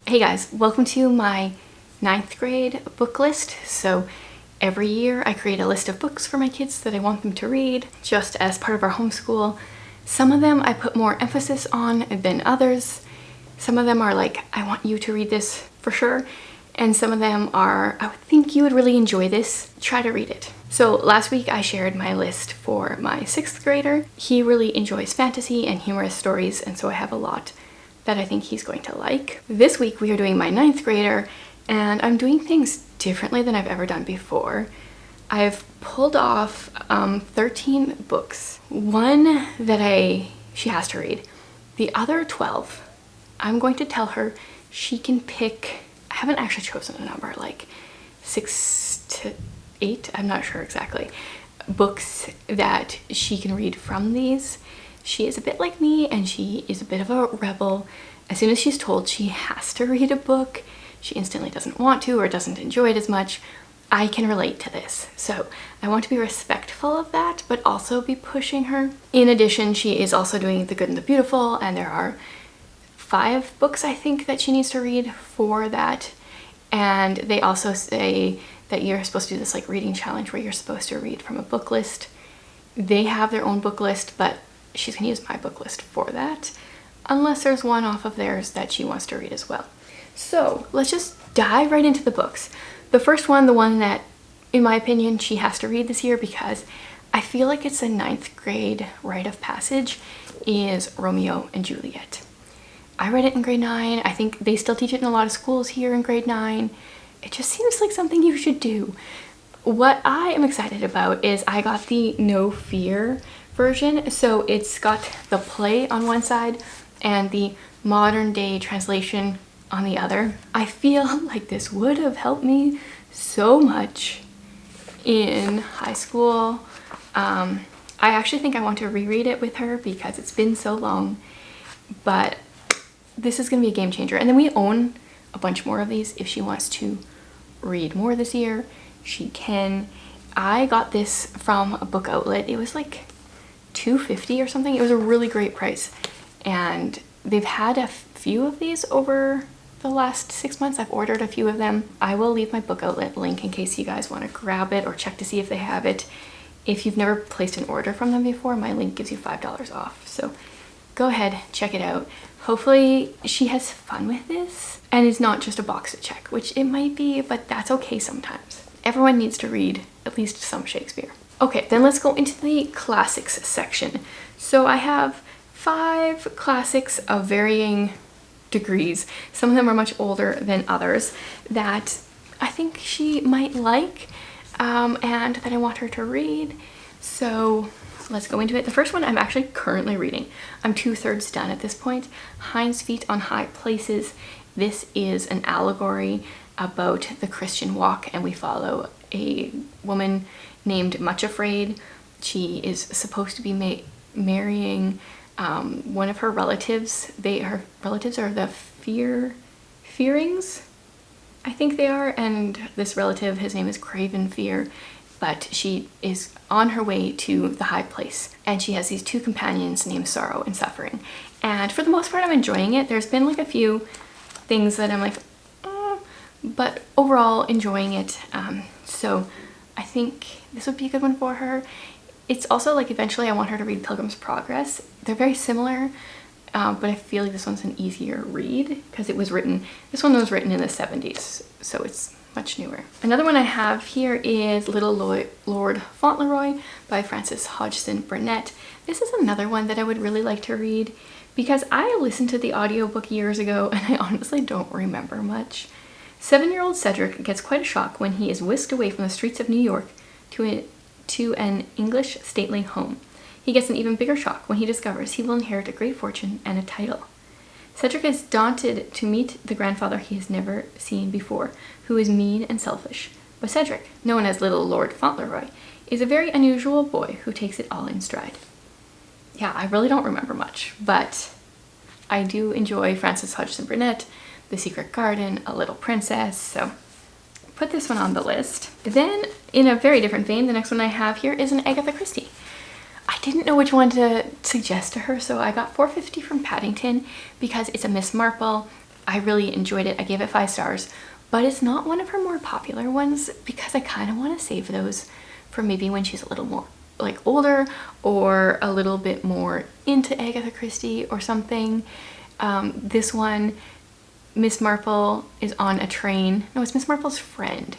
Hey guys, welcome to my 9th grade book list. So every year I create a list of books for my kids that I want them to read just as part of our homeschool. Some of them I put more emphasis on than others. Some of them are like, I want you to read this for sure. And some of them are, I would think you would really enjoy this. Try to read it. So last week I shared my list for my 6th grader. He really enjoys fantasy and humorous stories, and so I have a lot that I think he's going to like. This week we are doing my 9th grader, and I'm doing things differently than I've ever done before. I've pulled off 13 books. One that she has to read. The other 12, I'm going to tell her she can pick. I haven't actually chosen a number, like 6 to 8, I'm not sure exactly, books that she can read from these. She is a bit like me, and she is a bit of a rebel. As soon as she's told she has to read a book, she instantly doesn't want to or doesn't enjoy it as much. I can relate to this. So I want to be respectful of that, but also be pushing her. In addition, she is also doing The Good and the Beautiful, and there are 5 books I think that she needs to read for that. And they also say that you're supposed to do this like reading challenge where you're supposed to read from a book list. They have their own book list, but she's gonna use my book list for that, unless there's one off of theirs that she wants to read as well. So let's just dive right into the books. The first one, the one that, in my opinion, she has to read this year because I feel like it's a 9th grade rite of passage, is Romeo and Juliet. I read it in grade 9. I think they still teach it in a lot of schools here in grade 9. It just seems like something you should do. What I am excited about is I got the No Fear version. So it's got the play on one side and the modern day translation on the other. I feel like this would have helped me so much in high school. I actually think I want to reread it with her because it's been so long, but this is gonna be a game changer. And then we own a bunch more of these. If she wants to read more this year, she can. I got this from a book outlet. It was like $2.50 or something. It was a really great price, and they've had a few of these over the last 6 months. I've ordered a few of them. I will leave my book outlet link in case you guys want to grab it or check to see if they have it. If you've never placed an order from them before, my link gives you $5 off, so go ahead, check it out. Hopefully she has fun with this and it's not just a box to check, which it might be, but that's okay sometimes. Everyone needs to read at least some Shakespeare. Okay, then let's go into the classics section. So I have 5 classics of varying degrees. Some of them are much older than others that I think she might like, and that I want her to read. So let's go into it. The first one I'm actually currently reading. I'm 2/3 done at this point. Hind's Feet on High Places. This is an allegory about the Christian walk, and we follow a woman named Much Afraid. She is supposed to be marrying one of her relatives. Her relatives are the Fearings, I think they are, and this relative, his name is Craven Fear, but she is on her way to the high place, and she has these 2 companions named Sorrow and Suffering. And for the most part, I'm enjoying it. There's been like a few things that I'm like, but overall enjoying it. So I think this would be a good one for her. It's also like eventually I want her to read Pilgrim's Progress. They're very similar, but I feel like this one's an easier read because this one was written in the 70s, so it's much newer. Another one I have here is Little Lord Fauntleroy by Frances Hodgson Burnett. This is another one that I would really like to read because I listened to the audiobook years ago and I honestly don't remember much. 7-year-old Cedric gets quite a shock when he is whisked away from the streets of New York to an English stately home. He gets an even bigger shock when he discovers he will inherit a great fortune and a title. Cedric is daunted to meet the grandfather he has never seen before, who is mean and selfish. But Cedric, known as Little Lord Fauntleroy, is a very unusual boy who takes it all in stride. Yeah, I really don't remember much, but I do enjoy Frances Hodgson Burnett, The Secret Garden, A Little Princess, so put this one on the list. Then, in a very different vein, the next one I have here is an Agatha Christie. I didn't know which one to suggest to her, so I got 450 from Paddington because it's a Miss Marple. I really enjoyed it. I gave it 5 stars, but it's not one of her more popular ones because I kind of want to save those for maybe when she's a little more like older or a little bit more into Agatha Christie or something. This one, Miss Marple is on a train. No, it's Miss Marple's friend.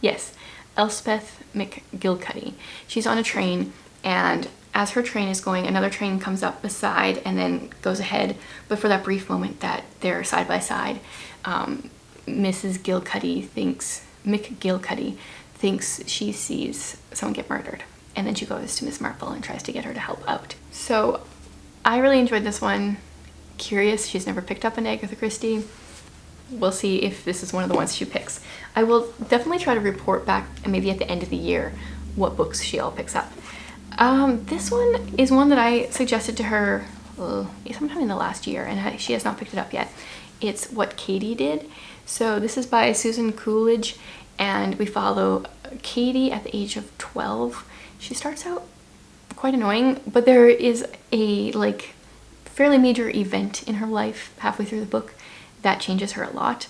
Yes, Elspeth McGillicuddy. She's on a train, and as her train is going, another train comes up beside and then goes ahead. But for that brief moment that they're side by side, Mrs. McGillicuddy thinks she sees someone get murdered. And then she goes to Miss Marple and tries to get her to help out. So I really enjoyed this one. Curious, she's never picked up an Agatha Christie. We'll see if this is one of the ones she picks. I will definitely try to report back, maybe at the end of the year, what books she all picks up. This one is one that I suggested to her sometime in the last year, and she has not picked it up yet. It's What Katie Did. So this is by Susan Coolidge, and we follow Katie at the age of 12. She starts out quite annoying, but there is a like fairly major event in her life halfway through the book that changes her a lot.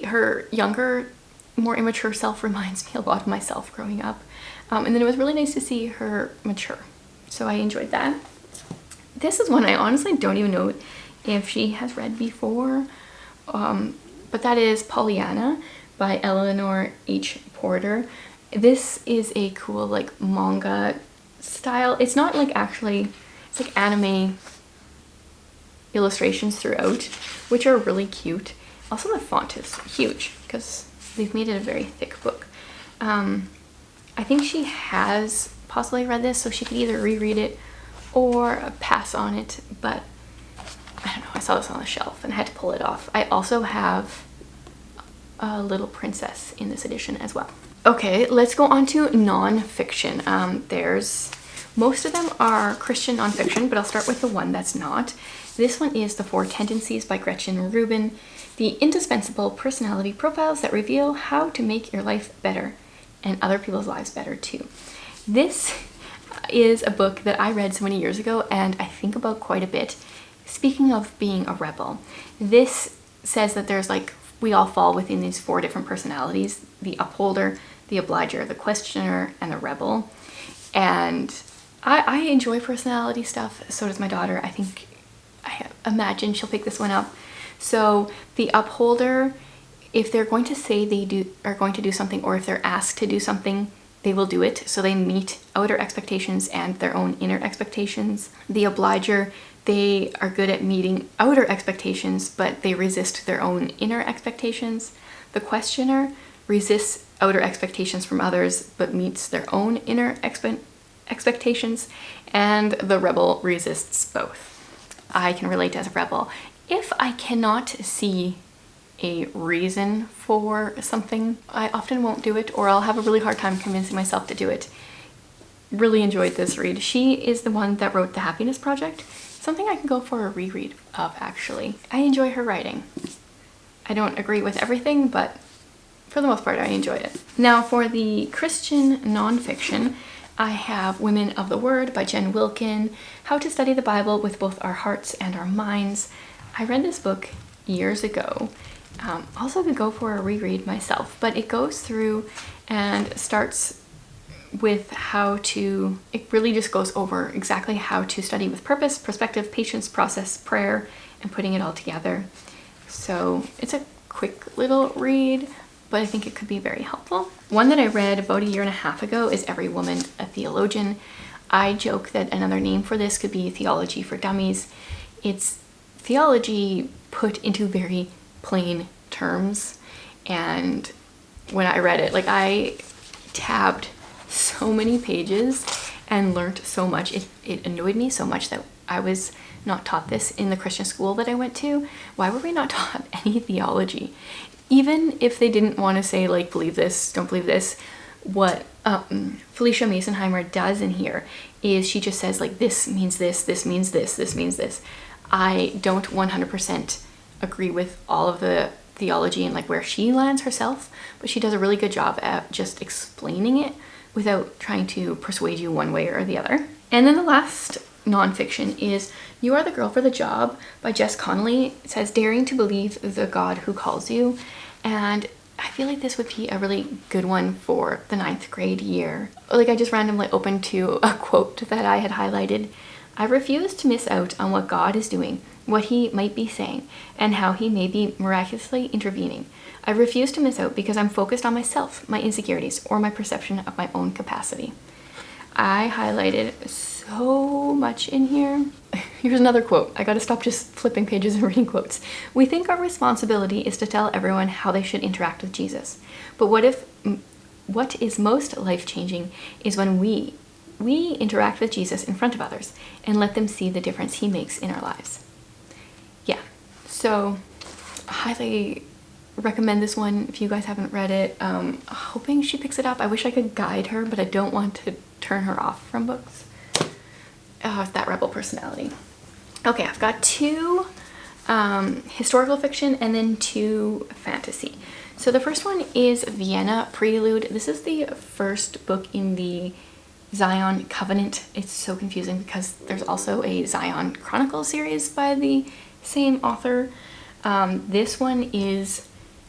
Her younger, more immature self reminds me a lot of myself growing up. And then it was really nice to see her mature. So I enjoyed that. This is one I honestly don't even know if she has read before. But that is Pollyanna by Eleanor H. Porter. This is a cool like manga style. It's not like actually, it's like anime illustrations throughout, which are really cute. Also the font is huge because they've made it a very thick book. I think she has possibly read this, so she could either reread it or pass on it, but I don't know, I saw this on the shelf and I had to pull it off. I also have a Little Princess in this edition as well. Okay, let's go on to non-fiction. Most of them are Christian non-fiction, but I'll start with the one that's not. This one is The 4 Tendencies by Gretchen Rubin, the indispensable personality profiles that reveal how to make your life better and other people's lives better too. This is a book that I read so many years ago and I think about quite a bit. Speaking of being a rebel, this says that there's like, we all fall within these 4 different personalities: the upholder, the obliger, the questioner, and the rebel. And I enjoy personality stuff, so does my daughter. I imagine she'll pick this one up. So the upholder, if they're going to say are going to do something, or if they're asked to do something, they will do it. So they meet outer expectations and their own inner expectations. The obliger, they are good at meeting outer expectations, but they resist their own inner expectations. The questioner resists outer expectations from others, but meets their own inner expectations. And the rebel resists both. I can relate as a rebel. If I cannot see a reason for something, I often won't do it, or I'll have a really hard time convincing myself to do it. Really enjoyed this read. She is the one that wrote The Happiness Project, something I can go for a reread of actually. I enjoy her writing. I don't agree with everything, but for the most part I enjoyed it. Now for the Christian nonfiction, I have Women of the Word by Jen Wilkin, How to Study the Bible with Both Our Hearts and Our Minds. I read this book years ago. Also could go for a reread myself, but it goes through and starts with it really just goes over exactly how to study with purpose, perspective, patience, process, prayer, and putting it all together. So it's a quick little read, but I think it could be very helpful. One that I read about 1.5 years ago is Every Woman a Theologian. I joke that another name for this could be Theology for Dummies. It's theology put into very plain terms, and when I read it, like, I tabbed so many pages and learned so much. It annoyed me so much that I was not taught this in the Christian school that I went to. Why were we not taught any theology? Even if they didn't want to say, like, believe this, don't believe this, what Felicia Masonheimer does in here is she just says, like, this means this, this means this, this means this. I don't 100% agree with all of the theology and like where she lands herself, but she does a really good job at just explaining it without trying to persuade you one way or the other. And then the last nonfiction is You Are the Girl for the Job by Jess Connolly. It says, daring to believe the God who calls you. And I feel like this would be a really good one for the 9th grade year. Like, I just randomly opened to a quote that I had highlighted. I refuse to miss out on what God is doing, what he might be saying, and how he may be miraculously intervening. I refuse to miss out because I'm focused on myself, my insecurities, or my perception of my own capacity. I highlighted so much in here. Here's another quote. I gotta stop just flipping pages and reading quotes. We think our responsibility is to tell everyone how they should interact with Jesus. But what is most life-changing is when we interact with Jesus in front of others and let them see the difference he makes in our lives. Yeah, so I highly recommend this one if you guys haven't read it. Hoping she picks it up. I wish I could guide her, but I don't want to turn her off from books. Oh, it's that rebel personality. Okay, I've got 2 historical fiction and then 2 fantasy. So the first one is Vienna Prelude. This is the first book in the Zion Covenant. It's so confusing because there's also a Zion Chronicle series by the same author. This one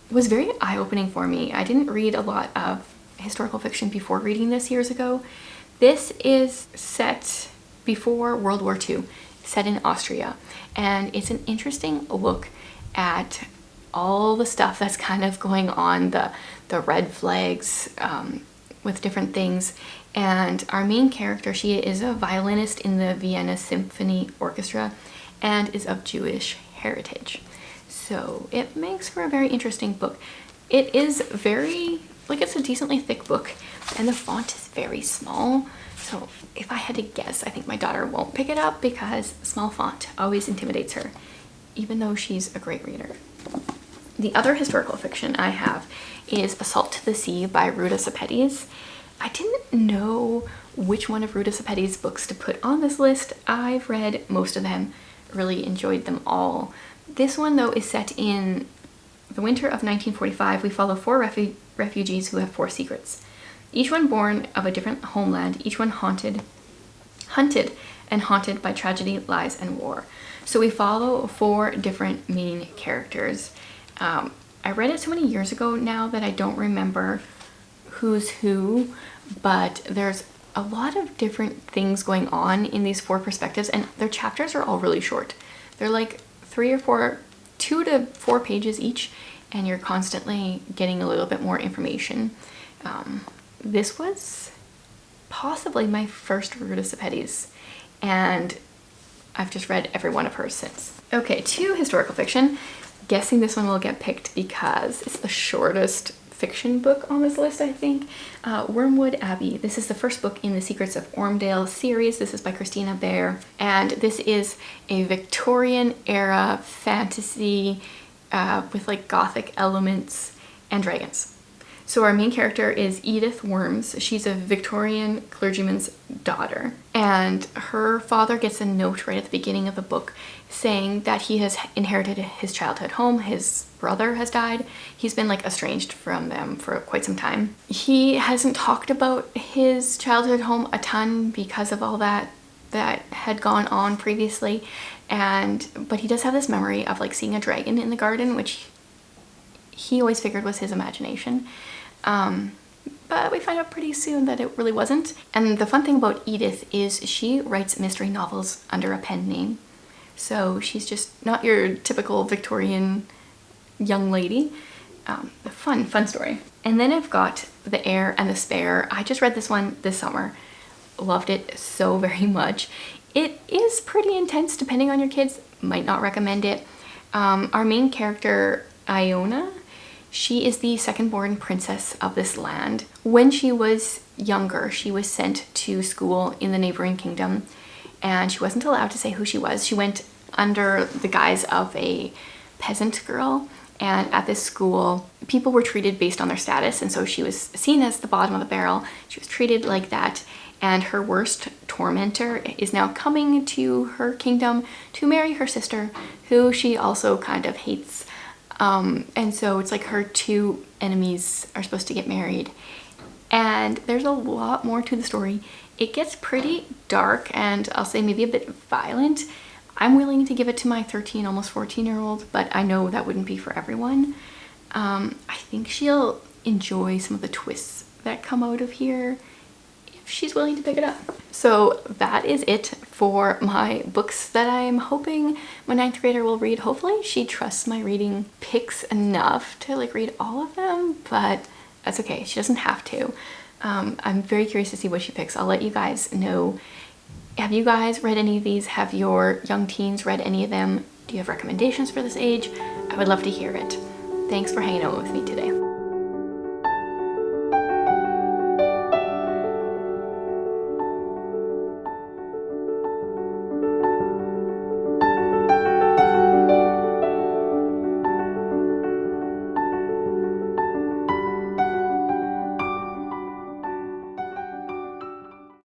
was very eye-opening for me. I didn't read a lot of historical fiction before reading this years ago. This is set before World War II, set in Austria, and it's an interesting look at all the stuff that's kind of going on, the red flags with different things. And our main character, she is a violinist in the Vienna Symphony Orchestra and is of Jewish heritage. So it makes for a very interesting book. It is it's a decently thick book, and the font is very small. So if I had to guess, I think my daughter won't pick it up because small font always intimidates her, even though she's a great reader. The other historical fiction I have is Assault to the Sea by Ruta Sepetys. I didn't know which one of Ruta Sepetys' books to put on this list. I've read most of them, really enjoyed them all. This one, though, is set in the winter of 1945. We follow 4 refugees who have 4 secrets. Each one born of a different homeland, each one hunted and haunted by tragedy, lies, and war. So we follow 4 different main characters. I read it so many years ago now that I don't remember who's who, but there's a lot of different things going on in these 4 perspectives, and their chapters are all really short. They're like 2 to 4 pages each, and you're constantly getting a little bit more information. This was possibly my first Ruta Sepetys, and I've just read every one of hers since. Okay, 2 historical fiction. Guessing this one will get picked because it's the shortest fiction book on this list, I think. Wormwood Abbey. This is the first book in the Secrets of Ormdale series. This is by Christina Bear, and this is a Victorian era fantasy with like gothic elements and dragons. So our main character is Edith Worms. She's a Victorian clergyman's daughter, and her father gets a note right at the beginning of the book saying that he has inherited his childhood home. His brother has died. He's been like estranged from them for quite some time. He hasn't talked about his childhood home a ton because of all that had gone on previously, but he does have this memory of like seeing a dragon in the garden, which he always figured was his imagination. But we find out pretty soon that it really wasn't. And the fun thing about Edith is she writes mystery novels under a pen name. So she's just not your typical Victorian young lady. Fun story. And then I've got The Heir and the Spare. I just read this one this summer. Loved it so very much. It is pretty intense depending on your kids. Might not recommend it. Our main character, Iona, she is the second-born princess of this land. When she was younger, she was sent to school in the neighboring kingdom, and she wasn't allowed to say who she was. She went under the guise of a peasant girl, and at this school, people were treated based on their status, and so she was seen as the bottom of the barrel. She was treated like that, and her worst tormentor is now coming to her kingdom to marry her sister, who she also kind of hates. And so it's like her 2 enemies are supposed to get married. and there's a lot more to the story. It gets pretty dark and I'll say maybe a bit violent. I'm willing to give it to my 13, almost 14-year-old, but I know that wouldn't be for everyone. I think she'll enjoy some of the twists that come out of here if she's willing to pick it up. So that is it for my books that I'm hoping my 9th grader will read. Hopefully she trusts my reading picks enough to like read all of them, but that's okay. She doesn't have to. I'm very curious to see what she picks. I'll let you guys know. Have you guys read any of these? Have your young teens read any of them? Do you have recommendations for this age? I would love to hear it. Thanks for hanging out with me today.